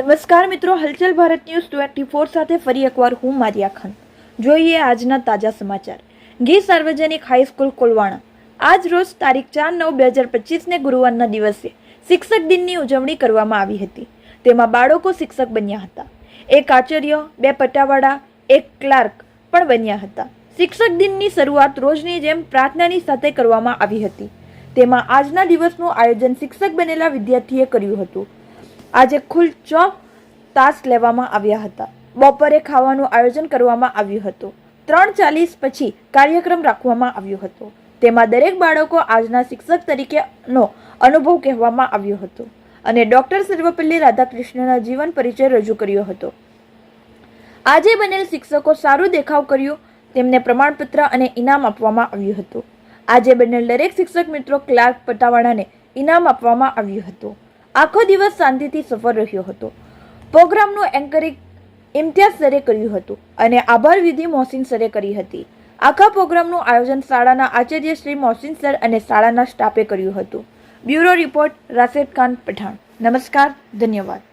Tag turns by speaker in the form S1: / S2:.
S1: નમસ્કાર મિત્રો, હલચલ ભારત ન્યૂઝ 24 સાથે ફરી એકવાર હું મારિયા ખાન. જોઈએ આજના તાજા સમાચાર. ગીર સાર્વજનિક હાઈસ્કૂલ કોલવાણા આજ રોજ તારીખ 4/9/2025 ગુરુવારના દિવસે શિક્ષક દિનની ઉજવણી કરવામાં આવી હતી. તેમાં બાળકો શિક્ષક બન્યા હતા. એક આચાર્ય, 2 પટ્ટાવાળા, 1 ક્લાર્ક પણ બન્યા હતા. શિક્ષક દિનની શરૂઆત રોજની જેમ પ્રાર્થનાની સાથે કરવામાં આવી હતી. તેમાં આજના દિવસનું આયોજન શિક્ષક બનેલા વિદ્યાર્થીએ કર્યું હતું. આજે કુલ 4 તાસ લેવામાં આવ્યા હતા. બપોરે ખાવાનું આયોજન કરવામાં આવ્યું હતું. 3:40 પછી કાર્યક્રમ રાખવામાં આવ્યો હતો. તેમાં દરેક બાળકો આજના શિક્ષક તરીકેનો અનુભવ કહેવામાં આવ્યો હતો અને ડોક્ટર સર્વપલ્લી રાધાકૃષ્ણના જીવન પરિચય રજૂ કર્યો હતો. આજે બનેલ શિક્ષકો સારું દેખાવ કર્યો, તેમને પ્રમાણપત્ર અને ઇનામ આપવામાં આવ્યું હતું. આજે બનેલ દરેક શિક્ષક મિત્રો, ક્લાર્ક, પટ્ટાવાળાને ઇનામ આપવામાં આવ્યું હતું. આખો દિવસ શાંતિથી સફળ રહ્યો હતો. પ્રોગ્રામનું એન્કરિંગ ઇમ્તિયાઝ સરે કર્યું હતું અને આભાર વિધિ મોહસિન સરે કરી હતી. આખા પ્રોગ્રામનું આયોજન શાળાના આચાર્ય શ્રી મોહસિન સર અને શાળાના સ્ટાફે કર્યું હતું. Bureau report Rashid Khan Pathan. નમસ્કાર, ધન્યવાદ.